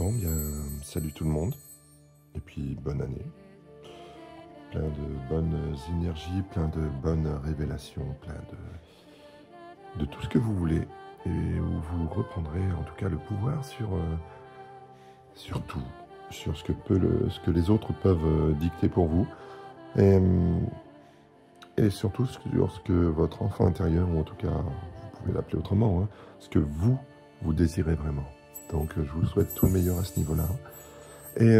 Bon, bien, salut tout le monde, et puis bonne année. Plein de bonnes énergies, plein de bonnes révélations, plein de tout ce que vous voulez, et où vous reprendrez en tout cas le pouvoir sur tout, sur ce que les autres peuvent dicter pour vous, et, et surtout sur ce que votre enfant intérieur, ou en tout cas, vous pouvez l'appeler autrement, hein, ce que vous désirez vraiment. Donc je vous souhaite tout le meilleur à ce niveau-là. Et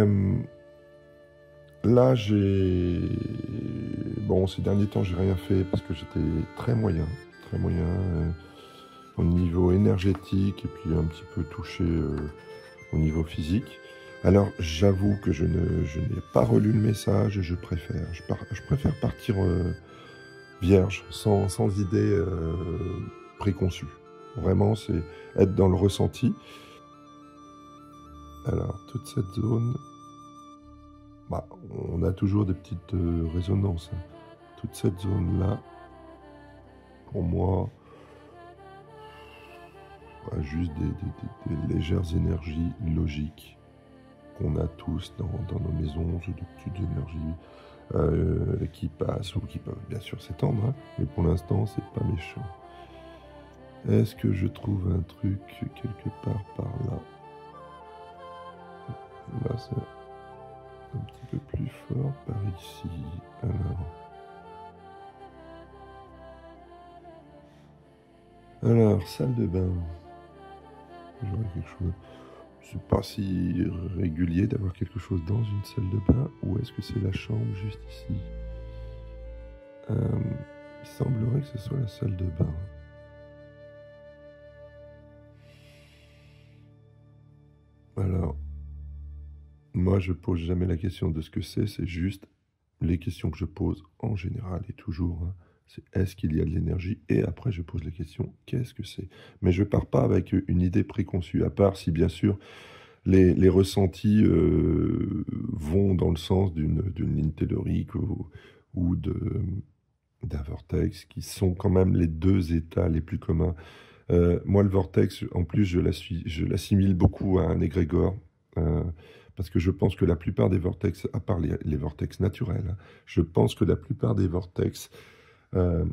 là, bon, ces derniers temps, j'ai rien fait parce que j'étais très moyen au niveau énergétique et puis un petit peu touché au niveau physique. Alors, j'avoue que je n'ai pas relu le message et je préfère partir vierge, sans idée préconçue. Vraiment, c'est être dans le ressenti. Alors, toute cette zone, bah, on a toujours des petites résonances. Hein. Toute cette zone-là, pour moi, juste des légères énergies logiques qu'on a tous dans nos maisons, c'est des petites énergies qui passent ou qui peuvent bien sûr s'étendre, hein, mais pour l'instant, c'est pas méchant. Est-ce que je trouve un truc quelque part par là? Là, c'est un petit peu plus fort par ici. Alors, salle de bain. J'aurais quelque chose. C'est pas si régulier d'avoir quelque chose dans une salle de bain, ou est-ce que c'est la chambre juste ici? Il semblerait que ce soit la salle de bain. Alors, moi je pose jamais la question de ce que c'est juste les questions que je pose en général et toujours. Hein, c'est est-ce qu'il y a de l'énergie? Et après je pose la question, qu'est-ce que c'est? Mais je pars pas avec une idée préconçue, à part si bien sûr les ressentis vont dans le sens d'une ligne tellurique ou d'un vortex, qui sont quand même les deux états les plus communs. Moi, le vortex, en plus, je l'assimile beaucoup à un égrégore, parce que je pense que la plupart des vortex, à part les vortex naturels, hein, je pense que la plupart des vortex, pas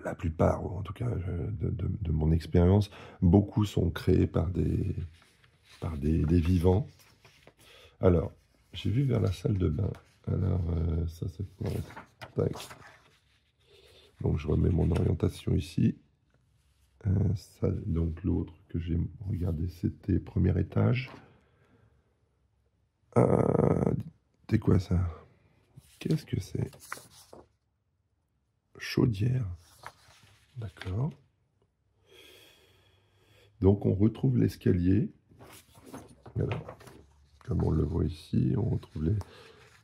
la plupart, ou en tout cas de mon expérience, beaucoup sont créés par des vivants. Alors, j'ai vu vers la salle de bain. Alors, ça c'est quoi? Tac. Donc, je remets mon orientation ici. Ça, donc, l'autre que j'ai regardé, c'était premier étage. C'est quoi ça? Qu'est-ce que c'est? Chaudière. D'accord. Donc, on retrouve l'escalier. Alors, comme on le voit ici, on retrouve les...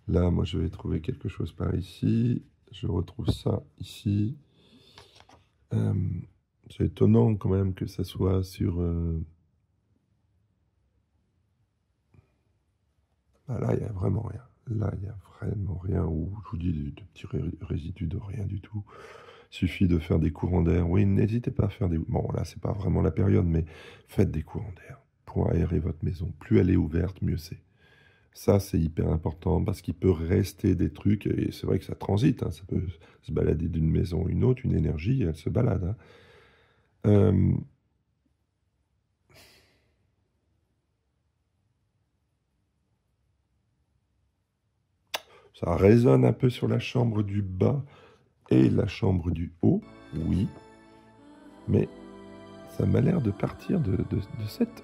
Là, moi, je vais trouver quelque chose par ici. Je retrouve ça ici. C'est étonnant quand même que ça soit sur... Ah, là, il n'y a vraiment rien. Là, il n'y a vraiment rien. Ou je vous dis de petits résidus de rien du tout. Suffit de faire des courants d'air. Oui, n'hésitez pas à faire des... Bon, là, c'est pas vraiment la période, mais faites des courants d'air pour aérer votre maison. Plus elle est ouverte, mieux c'est. Ça, c'est hyper important parce qu'il peut rester des trucs, et c'est vrai que ça transite, hein, ça peut se balader d'une maison à une autre, une énergie, elle se balade. Hein. Ça résonne un peu sur la chambre du bas et la chambre du haut, oui, mais ça m'a l'air de partir de cette...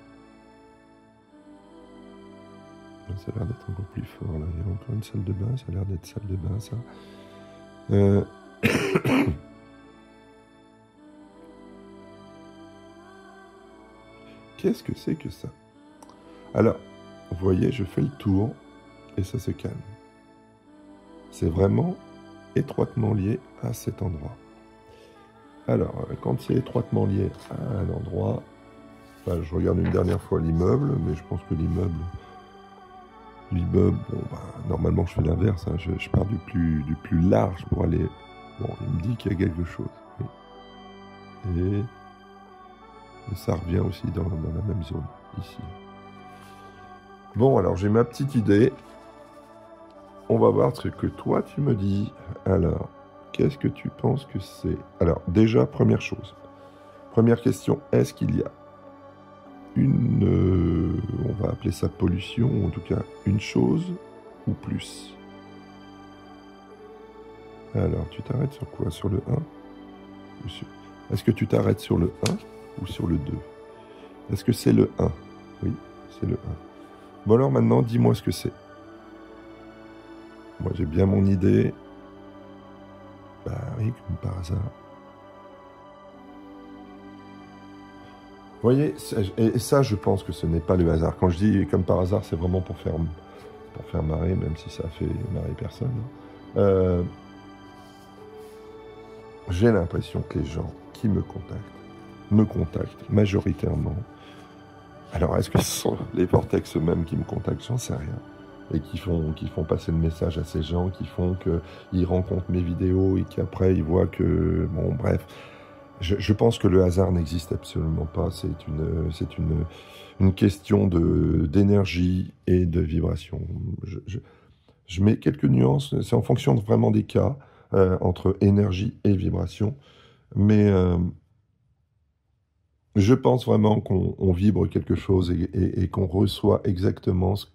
Ça a l'air d'être encore plus fort, là. Il y a encore une salle de bain, ça a l'air d'être salle de bain, ça. Qu'est-ce que c'est que ça? Alors, vous voyez, je fais le tour et ça se calme. C'est vraiment étroitement lié à cet endroit. Alors, quand c'est étroitement lié à un endroit, enfin, je regarde une dernière fois l'immeuble, mais je pense que l'immeuble, bon, bah, normalement je fais l'inverse, hein, je pars du plus large pour aller... Bon, il me dit qu'il y a quelque chose. Et ça revient aussi dans la même zone, ici. Bon, alors j'ai ma petite idée. On va voir ce que toi tu me dis. Alors, qu'est-ce que tu penses que c'est? Alors, déjà, première chose. Première question, est-ce qu'il y a on va appeler ça pollution, ou en tout cas une chose ou plus? Alors, tu t'arrêtes sur quoi? Sur le 1? Est-ce que tu t'arrêtes sur le 1 ou sur le 2? Est-ce que c'est le 1? Oui, c'est le 1. Bon alors maintenant, dis-moi ce que c'est. Moi j'ai bien mon idée. Bah oui, comme par hasard. Vous voyez, et ça je pense que ce n'est pas le hasard. Quand je dis comme par hasard, c'est vraiment pour faire marrer, même si ça fait marrer personne. J'ai l'impression que les gens qui me contactent majoritairement. Alors, est-ce que ce sont les vortex eux-mêmes qui me contactent? J'en sais rien. Et qui font passer le message à ces gens, qui font qu'ils rencontrent mes vidéos et qu'après ils voient que... Bon, bref. Je pense que le hasard n'existe absolument pas. C'est une question d'énergie et de vibration. Je mets quelques nuances. C'est en fonction vraiment des cas, entre énergie et vibration. Mais... je pense vraiment qu'on vibre quelque chose et qu'on reçoit exactement ce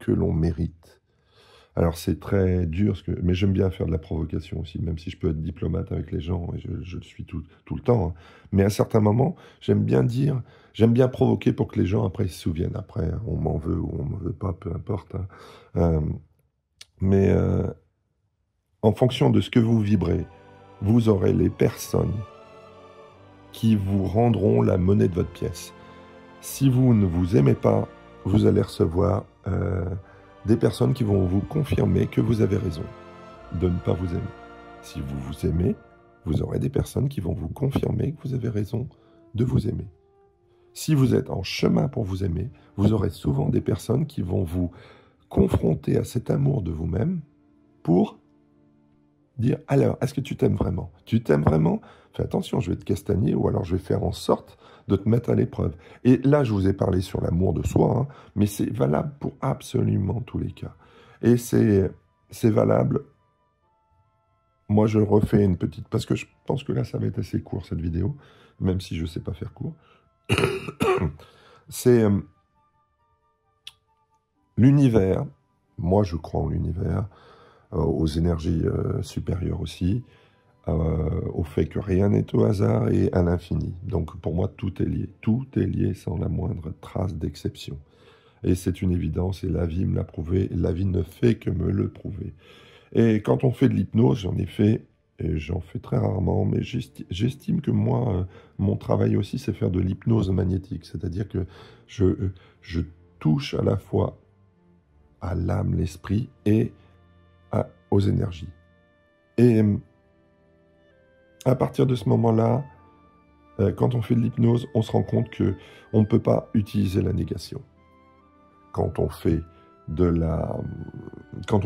que l'on mérite. Alors c'est très dur, mais j'aime bien faire de la provocation aussi, même si je peux être diplomate avec les gens, et je le suis tout le temps. Hein. Mais à certains moments, j'aime bien provoquer pour que les gens après se souviennent. Après, on m'en veut ou on m'en veut pas, peu importe. Hein. Mais en fonction de ce que vous vibrez, vous aurez les personnes qui vous rendront la monnaie de votre pièce. Si vous ne vous aimez pas, vous allez recevoir des personnes qui vont vous confirmer que vous avez raison de ne pas vous aimer. Si vous vous aimez, vous aurez des personnes qui vont vous confirmer que vous avez raison de vous aimer. Si vous êtes en chemin pour vous aimer, vous aurez souvent des personnes qui vont vous confronter à cet amour de vous-même pour dire « Alors, est-ce que tu t'aimes vraiment? Tu t'aimes vraiment? Fais attention, je vais te castagner ou alors je vais faire en sorte de te mettre à l'épreuve. » Et là, je vous ai parlé sur l'amour de soi, hein, mais c'est valable pour absolument tous les cas. Et c'est valable. Moi, je refais une petite... Parce que je pense que là, ça va être assez court, cette vidéo, même si je ne sais pas faire court. C'est l'univers. Moi, je crois en l'univers, aux énergies supérieures aussi, au fait que rien n'est au hasard et à l'infini. Donc pour moi, tout est lié. Tout est lié sans la moindre trace d'exception. Et c'est une évidence, et la vie me l'a prouvé, et la vie ne fait que me le prouver. Et quand on fait de l'hypnose, j'en ai fait, et j'en fais très rarement, mais j'estime que moi, mon travail aussi, c'est faire de l'hypnose magnétique. C'est-à-dire que je touche à la fois à l'âme, l'esprit et aux énergies. Et à partir de ce moment-là, quand on fait de l'hypnose, on se rend compte qu'on ne peut pas utiliser la négation. Quand on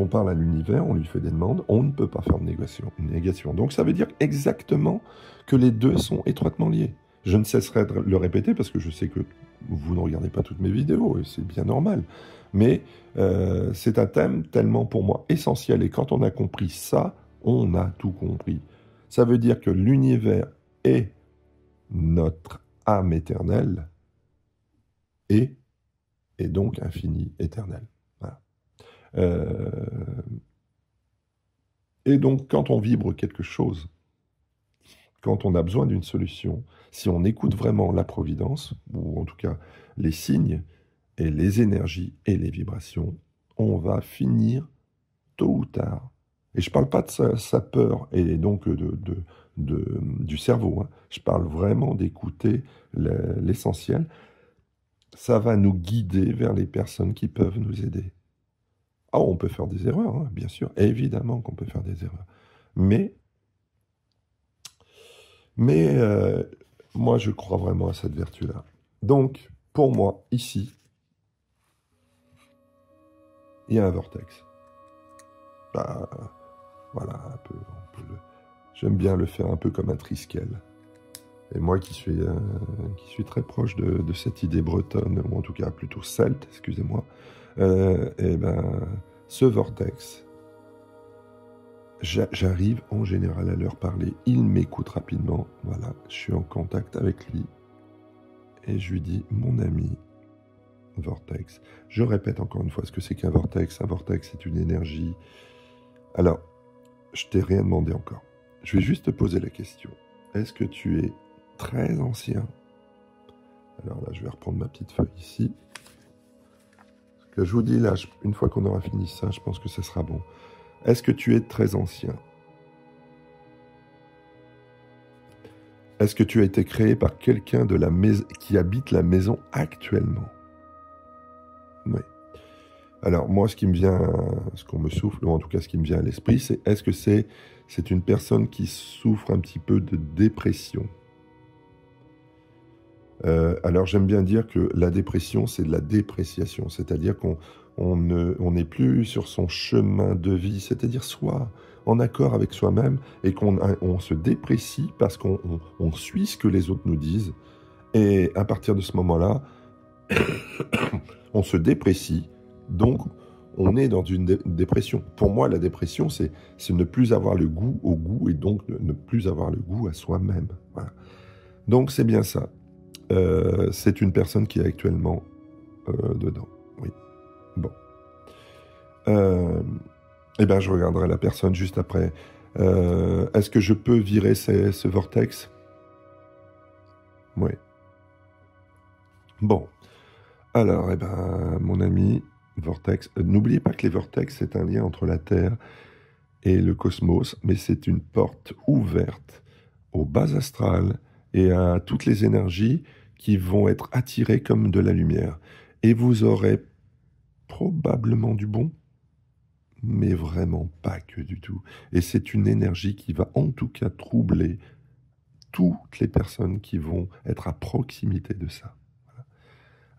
parle à l'univers, on lui fait des demandes, on ne peut pas faire de négation. Donc ça veut dire exactement que les deux sont étroitement liés. Je ne cesserai de le répéter parce que je sais que vous ne regardez pas toutes mes vidéos et c'est bien normal. Mais c'est un thème tellement pour moi essentiel, et quand on a compris ça, on a tout compris. Ça veut dire que l'univers est notre âme éternelle et donc infini, éternel. Voilà. Et donc, quand on vibre quelque chose, quand on a besoin d'une solution, si on écoute vraiment la providence, ou en tout cas les signes et les énergies et les vibrations, on va finir tôt ou tard. Et je ne parle pas de sa peur et donc du cerveau. Hein. Je parle vraiment d'écouter l'essentiel. Ça va nous guider vers les personnes qui peuvent nous aider. Ah, on peut faire des erreurs, hein, bien sûr. Évidemment qu'on peut faire des erreurs. Mais moi, je crois vraiment à cette vertu-là. Donc, pour moi, ici, il y a un vortex. Voilà, j'aime bien le faire un peu comme un Triskel. Et moi qui suis très proche de cette idée bretonne, ou en tout cas plutôt celte, excusez-moi, et ben, ce vortex, j'arrive en général à leur parler. Il m'écoute rapidement. Voilà, je suis en contact avec lui. Et je lui dis, mon ami, vortex. Je répète encore une fois ce que c'est qu'un vortex. Un vortex, c'est une énergie. Alors, je t'ai rien demandé encore. Je vais juste te poser la question. Est-ce que tu es très ancien? Alors là, je vais reprendre ma petite feuille ici. Ce que je vous dis là, une fois qu'on aura fini ça, je pense que ça sera bon. Est-ce que tu es très ancien? Est-ce que tu as été créé par quelqu'un de la maison qui habite la maison actuellement? Oui. Alors moi, ce qui me vient, ce qu'on me souffle, ou en tout cas ce qui me vient à l'esprit, c'est est-ce que c'est une personne qui souffre un petit peu de dépression? Alors j'aime bien dire que la dépression, c'est de la dépréciation, c'est-à-dire on n'est plus sur son chemin de vie, c'est-à-dire soit en accord avec soi-même et on se déprécie parce qu'on suit ce que les autres nous disent, et à partir de ce moment-là, on se déprécie, donc on est dans une dépression. Pour moi, la dépression, c'est ne plus avoir le goût au goût et donc ne plus avoir le goût à soi-même. Voilà. Donc c'est bien ça. C'est une personne qui est actuellement dedans. Oui. Bon. Eh bien, je regarderai la personne juste après. Est-ce que je peux virer ce vortex? Oui. Bon. Alors, eh ben, mon ami, vortex. N'oubliez pas que les vortex, c'est un lien entre la Terre et le cosmos, mais c'est une porte ouverte aux bases astrales et à toutes les énergies qui vont être attirées comme de la lumière. Et vous aurez probablement du bon, mais vraiment pas que du tout. Et c'est une énergie qui va en tout cas troubler toutes les personnes qui vont être à proximité de ça. Voilà.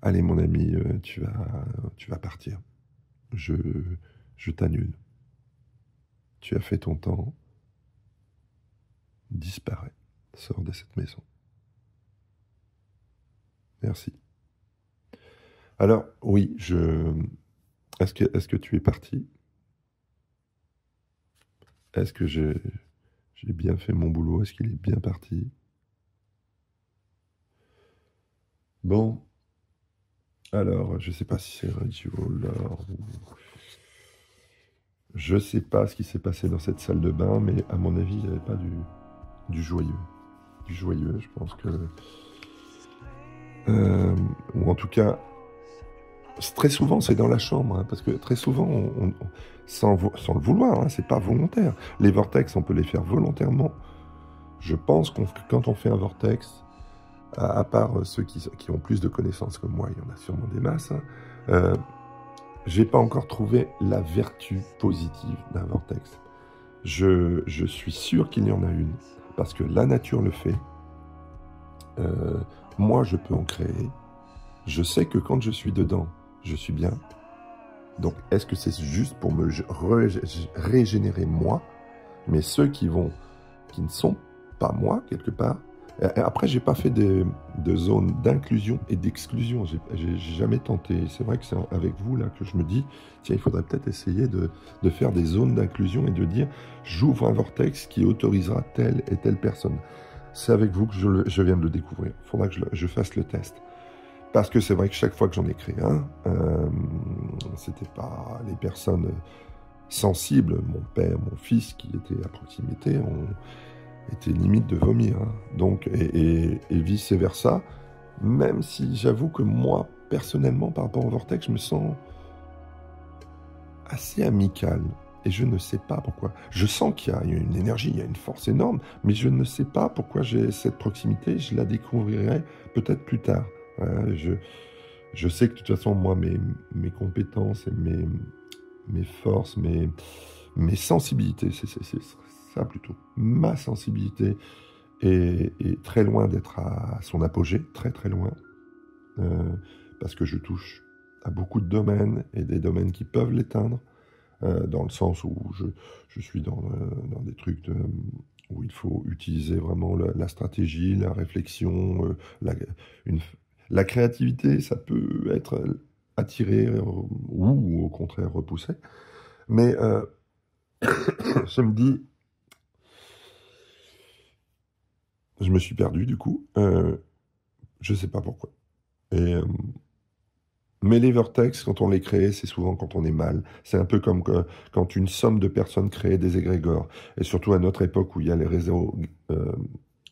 Allez mon ami, tu vas partir. Je t'annule. Tu as fait ton temps. Disparais. Sors de cette maison. Merci. Alors, oui, est-ce que tu es parti? Est-ce que j'ai bien fait mon boulot? Est-ce qu'il est bien parti? Bon, alors, je ne sais pas si c'est Radio Lore ou... Je ne sais pas ce qui s'est passé dans cette salle de bain, mais à mon avis, il n'y avait pas du joyeux. Du joyeux, je pense que... ou en tout cas, très souvent, c'est dans la chambre, hein, parce que très souvent, sans le vouloir, hein, c'est pas volontaire. Les vortex, on peut les faire volontairement. Je pense que quand on fait un vortex, à part ceux qui ont plus de connaissances que moi, il y en a sûrement des masses, hein, j'ai pas encore trouvé la vertu positive d'un vortex. Je suis sûr qu'il y en a une, parce que la nature le fait. Moi, je peux en créer. Je sais que quand je suis dedans, je suis bien. Donc, est-ce que c'est juste pour me régénérer moi? Mais ceux qui ne sont pas moi, quelque part. Après, j'ai pas fait de zone d'inclusion et d'exclusion. J'ai jamais tenté. C'est vrai que c'est avec vous là que je me dis, tiens, il faudrait peut-être essayer de faire des zones d'inclusion et de dire, j'ouvre un vortex qui autorisera telle et telle personne. C'est avec vous que je viens de le découvrir. Il faudra que je fasse le test. Parce que c'est vrai que chaque fois que j'en ai créé un, c'était pas les personnes sensibles, mon père, mon fils qui étaient à proximité, était limite de vomir. Hein. Donc, et vice-versa, même si j'avoue que moi, personnellement, par rapport au vortex, je me sens assez amical. Et je ne sais pas pourquoi. Je sens qu'il y a une énergie, il y a une force énorme, mais je ne sais pas pourquoi j'ai cette proximité. Je la découvrirai peut-être plus tard. Je sais que de toute façon, moi, mes compétences et mes forces, mes sensibilités, c'est ça plutôt. Ma sensibilité est très loin d'être à son apogée, très très loin, parce que je touche à beaucoup de domaines et des domaines qui peuvent l'éteindre, dans le sens où je suis dans des trucs où il faut utiliser vraiment la stratégie, la réflexion, une, la créativité, ça peut être attiré ou au contraire repoussé. Mais je me dis, je me suis perdu du coup, je ne sais pas pourquoi. Et, mais les vortex, quand on les crée, c'est souvent quand on est mal. C'est un peu comme quand une somme de personnes crée des égrégores. Et surtout à notre époque où il y a les réseaux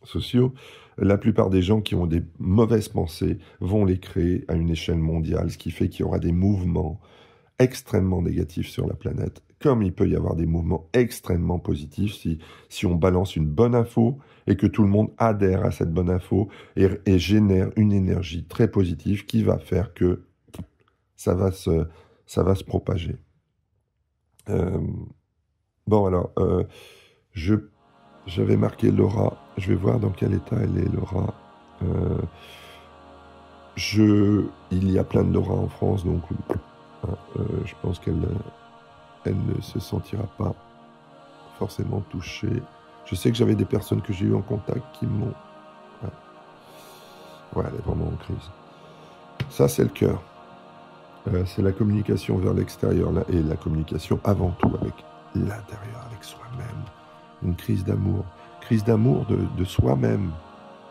sociaux, la plupart des gens qui ont des mauvaises pensées vont les créer à une échelle mondiale, ce qui fait qu'il y aura des mouvements extrêmement négatifs sur la planète, comme il peut y avoir des mouvements extrêmement positifs si on balance une bonne info et que tout le monde adhère à cette bonne info et génère une énergie très positive qui va faire que ça va se propager. Bon, alors, j'avais marqué Laura. Je vais voir dans quel état elle est, Laura. Il y a plein de Laura en France, donc je pense qu'elle ne se sentira pas forcément touchée. Je sais que j'avais des personnes que j'ai eues en contact qui m'ont... Ouais, elle est vraiment en crise. Ça, c'est le cœur. C'est la communication vers l'extérieur et la communication avant tout avec l'intérieur, avec soi-même. Une crise d'amour. Crise d'amour de soi-même.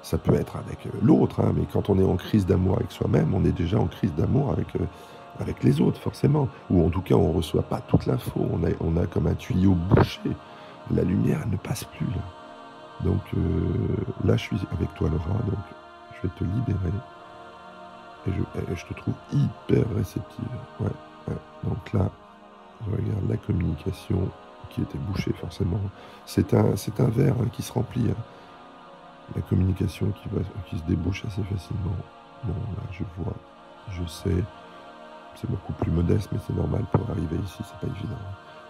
Ça peut être avec l'autre, hein, mais quand on est en crise d'amour avec soi-même, on est déjà en crise d'amour avec les autres, forcément. Ou en tout cas, on ne reçoit pas toute l'info. On a comme un tuyau bouché. La lumière, elle ne passe plus. Là. Donc là, je suis avec toi, Laura. Donc je vais te libérer. Et je te trouve hyper réceptive. Ouais. Donc là, je regarde la communication qui était bouchée forcément. C'est un verre qui se remplit. Hein. La communication qui se débouche assez facilement. Bon, là, je vois, je sais. C'est beaucoup plus modeste, mais c'est normal pour arriver ici, c'est pas évident.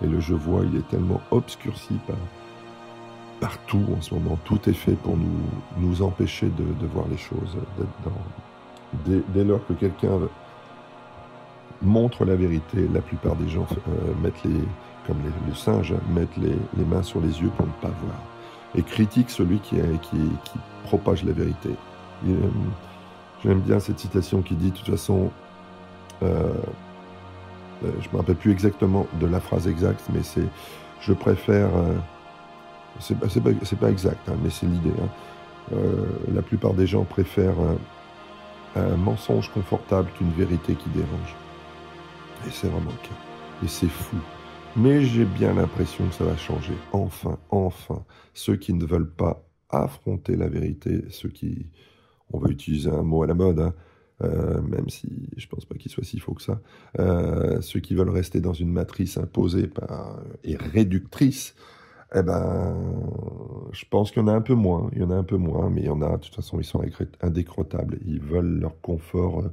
Et le je vois, il est tellement obscurci partout en ce moment. Tout est fait pour nous empêcher de voir les choses, d'être dans... Dès lors que quelqu'un montre la vérité, la plupart des gens mettent comme le singe, mettent les mains sur les yeux pour ne pas voir. Et critiquent celui qui propage la vérité. J'aime bien cette citation qui dit, de toute façon, je ne me rappelle plus exactement de la phrase exacte, mais c'est, je préfère, c'est pas exact, hein, mais c'est l'idée. Hein. La plupart des gens préfèrent un mensonge confortable qu'une vérité qui dérange. Et c'est vraiment le cas. Et c'est fou. Mais j'ai bien l'impression que ça va changer. Enfin. Ceux qui ne veulent pas affronter la vérité, ceux qui... On va utiliser un mot à la mode, hein, même si je ne pense pas qu'il soit si faux que ça. Ceux qui veulent rester dans une matrice imposée et réductrice, eh ben, je pense qu'il y en a un peu moins. Il y en a un peu moins, mais il y en a, de toute façon, ils sont indécrottables. Ils veulent leur confort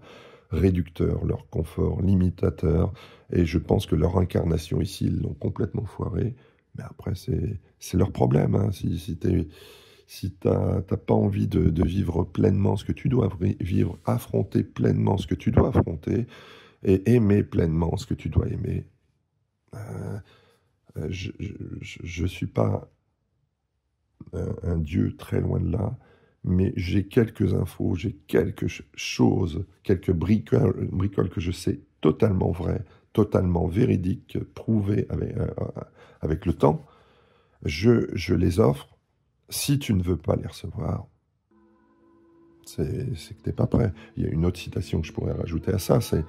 réducteur, leur confort limitateur. Et je pense que leur incarnation ici, ils l'ont complètement foiré. Mais après, c'est leur problème. Hein. Si t'as pas envie de vivre pleinement ce que tu dois vivre, affronter pleinement ce que tu dois affronter, et aimer pleinement ce que tu dois aimer, je ne suis pas un Dieu très loin de là, mais j'ai quelques infos, j'ai quelque chose, quelques bricoles que je sais totalement vraies, totalement véridiques, prouvées avec le temps. Je les offre. Si tu ne veux pas les recevoir, c'est que tu n'es pas prêt. Il y a une autre citation que je pourrais rajouter à ça, c'est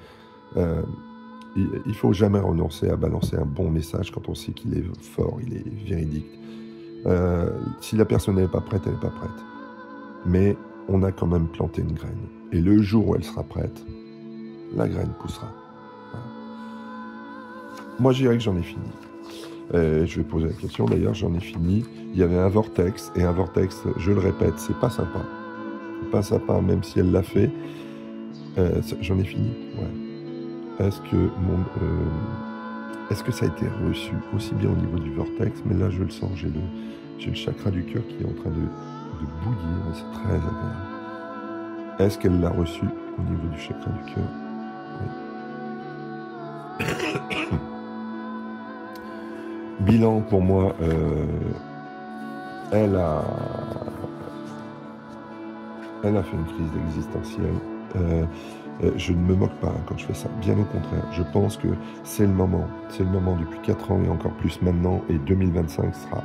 il ne faut jamais renoncer à balancer un bon message quand on sait qu'il est fort, il est véridique. Si la personne n'est pas prête, elle n'est pas prête. Mais on a quand même planté une graine. Et le jour où elle sera prête, la graine poussera. Voilà. Moi, je dirais que j'en ai fini. Je vais poser la question, d'ailleurs, j'en ai fini. Il y avait un vortex, et un vortex, je le répète, c'est pas sympa. C'est pas sympa, même si elle l'a fait. J'en ai fini, ouais. Est-ce que ça a été reçu aussi bien au niveau du vortex, mais là je le sens, j'ai le chakra du cœur qui est en train de bouillir, et c'est très agréable. Est-ce qu'elle l'a reçu au niveau du chakra du cœur? Oui. Bilan pour moi, elle a, elle a fait une crise existentielle. Je ne me moque pas hein, quand je fais ça, bien au contraire. Je pense que c'est le moment depuis 4 ans et encore plus maintenant, et 2025 sera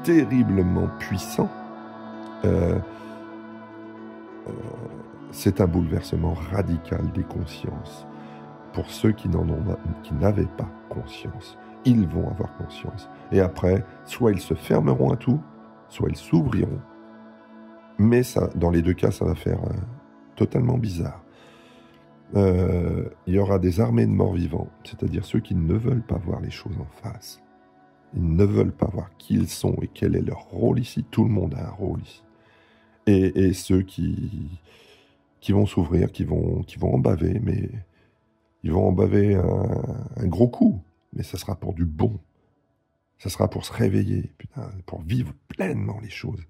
terriblement puissant. C'est un bouleversement radical des consciences. Pour ceux qui n'avaient pas conscience, ils vont avoir conscience. Et après, soit ils se fermeront à tout, soit ils s'ouvriront. Mais ça, dans les deux cas, ça va faire totalement bizarre. Il y aura des armées de morts vivants, c'est-à-dire ceux qui ne veulent pas voir les choses en face. Ils ne veulent pas voir qui ils sont et quel est leur rôle ici. Tout le monde a un rôle ici. Et ceux qui vont s'ouvrir, qui vont en baver, mais ils vont en baver un gros coup. Mais ça sera pour du bon. Ça sera pour se réveiller, putain, pour vivre pleinement les choses.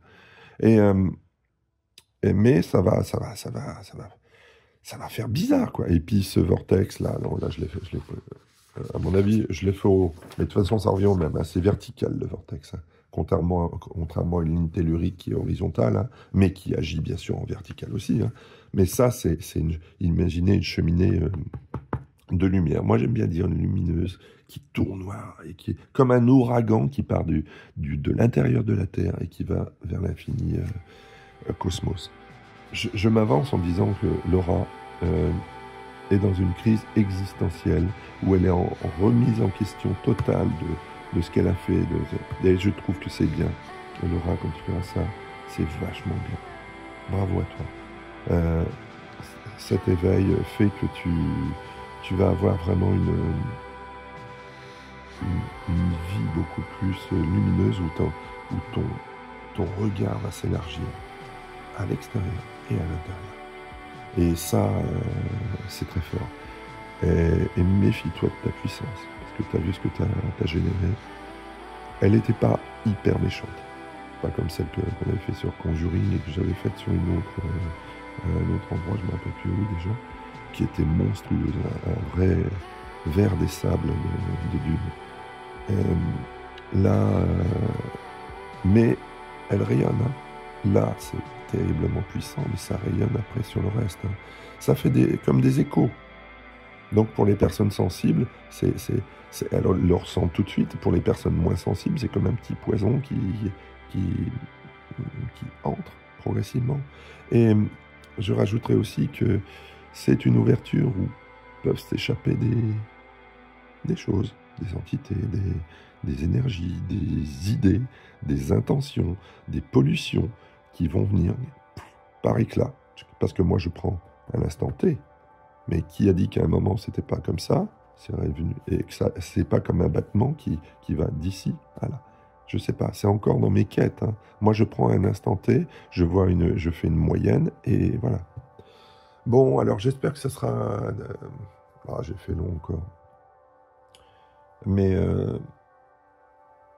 Mais ça va faire bizarre, quoi. Et puis ce vortex là, non, là je l'ai fait, à mon avis, je l'ai fait mais de toute façon ça revient au même, hein, c'est vertical le vortex, hein, contrairement à une ligne tellurique qui est horizontale, hein, mais qui agit bien sûr en vertical aussi, hein. Mais ça, imaginez une cheminée de lumière. Moi j'aime bien dire une lumineuse qui tourne noir et qui est comme un ouragan qui part de l'intérieur de la Terre et qui va vers l'infini cosmos. Je m'avance en disant que Laura est dans une crise existentielle où elle est en remise en question totale de ce qu'elle a fait. Et je trouve que c'est bien. Laura, quand tu feras ça, c'est vachement bien. Bravo à toi. Cet éveil fait que tu vas avoir vraiment une vie beaucoup plus lumineuse où ton regard va s'élargir à l'extérieur et à l'intérieur. Et ça, c'est très fort. Et méfie-toi de ta puissance, parce que tu as vu ce que tu as généré. Elle n'était pas hyper méchante. Pas comme celle qu'on avait fait sur Conjuring et que j'avais faite sur un autre endroit, je ne me rappelle plus où déjà, qui était monstrueuse, un vrai ver des sables de dune. Là, mais elle rayonne. Hein. Là, c'est terriblement puissant, mais ça rayonne après sur le reste. Hein. Ça fait comme des échos. Donc pour les personnes sensibles, elles le ressentent tout de suite. Pour les personnes moins sensibles, c'est comme un petit poison qui entre progressivement. Et je rajouterai aussi que c'est une ouverture où peuvent s'échapper des choses, des entités, des énergies, des idées, des intentions, des pollutions qui vont venir par éclat. Parce que moi, je prends un instant T. Mais qui a dit qu'à un moment, c'était pas comme ça, c'est revenu, et que ça, c'est pas comme un battement qui va d'ici à là. Je sais pas, c'est encore dans mes quêtes. Hein. Moi, je prends un instant T, je fais une moyenne, et voilà. Bon, alors j'espère que ça sera... j'ai fait long encore. Mais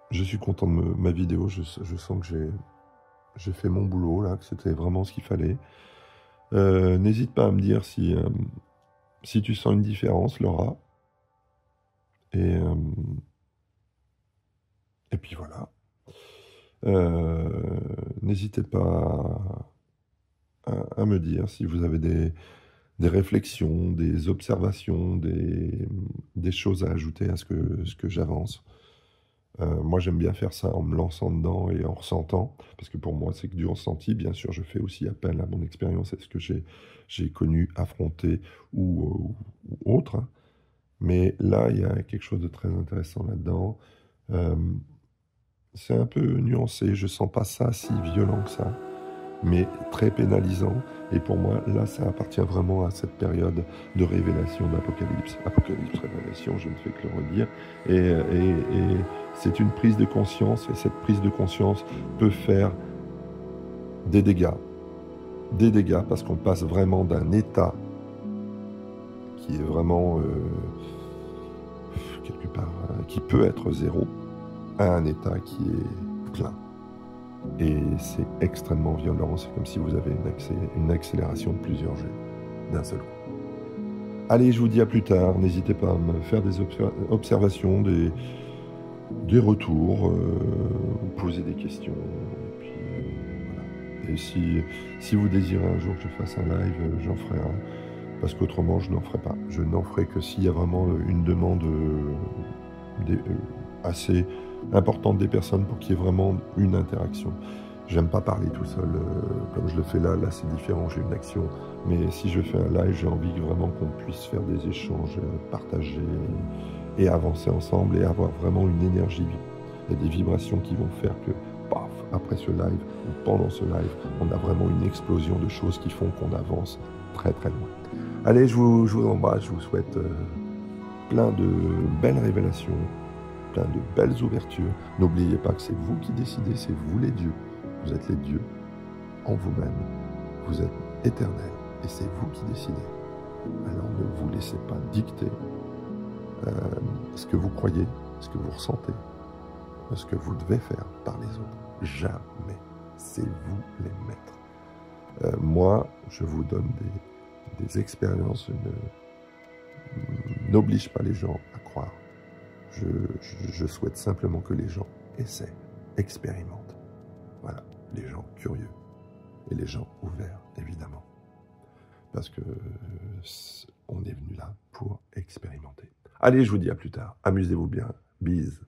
je suis content de ma vidéo, je sens que j'ai fait mon boulot, là, que c'était vraiment ce qu'il fallait. N'hésite pas à me dire si tu sens une différence, Laura. Et puis voilà. N'hésitez pas à me dire si vous avez des réflexions, des observations, des choses à ajouter à ce que j'avance. Moi, j'aime bien faire ça en me lançant dedans et en ressentant, parce que pour moi, c'est que du ressenti. Bien sûr, je fais aussi appel à mon expérience, à ce que j'ai connu, affronté ou autre. Hein. Mais là, il y a quelque chose de très intéressant là-dedans. C'est un peu nuancé, je sens pas ça si violent que ça, mais très pénalisant. Et pour moi, là, ça appartient vraiment à cette période de révélation, d'apocalypse. Apocalypse, révélation, je ne fais que le redire. Et c'est une prise de conscience, et cette prise de conscience peut faire des dégâts. Des dégâts, parce qu'on passe vraiment d'un état qui est vraiment, quelque part, qui peut être zéro, à un état qui est plein. Et c'est extrêmement violent, c'est comme si vous avez une accélération de plusieurs jets d'un seul coup. Allez, je vous dis à plus tard, n'hésitez pas à me faire des observations, des retours, poser des questions. Et puis, voilà. Et si vous désirez un jour que je fasse un live, j'en ferai un. Parce qu'autrement, je n'en ferai pas. Je n'en ferai que s'il y a vraiment une demande assez importante des personnes pour qu'il y ait vraiment une interaction. J'aime pas parler tout seul, comme je le fais là. Là, c'est différent, j'ai une action. Mais si je fais un live, j'ai envie vraiment qu'on puisse faire des échanges, partager et avancer ensemble et avoir vraiment une énergie. Il y a des vibrations qui vont faire que, paf, après ce live ou pendant ce live, on a vraiment une explosion de choses qui font qu'on avance très très loin. Allez, je vous embrasse, je vous souhaite plein de belles révélations, plein de belles ouvertures. N'oubliez pas que c'est vous qui décidez, c'est vous les dieux. Vous êtes les dieux en vous-même. Vous êtes éternel et c'est vous qui décidez. Alors ne vous laissez pas dicter ce que vous croyez, ce que vous ressentez, ce que vous devez faire par les autres. Jamais. C'est vous les maîtres. Moi, je vous donne des expériences. N'oblige pas les gens à croire. Je souhaite simplement que les gens essaient, expérimentent. Voilà, les gens curieux et les gens ouverts, évidemment. Parce que on est venu là pour expérimenter. Allez, je vous dis à plus tard. Amusez-vous bien. Bise.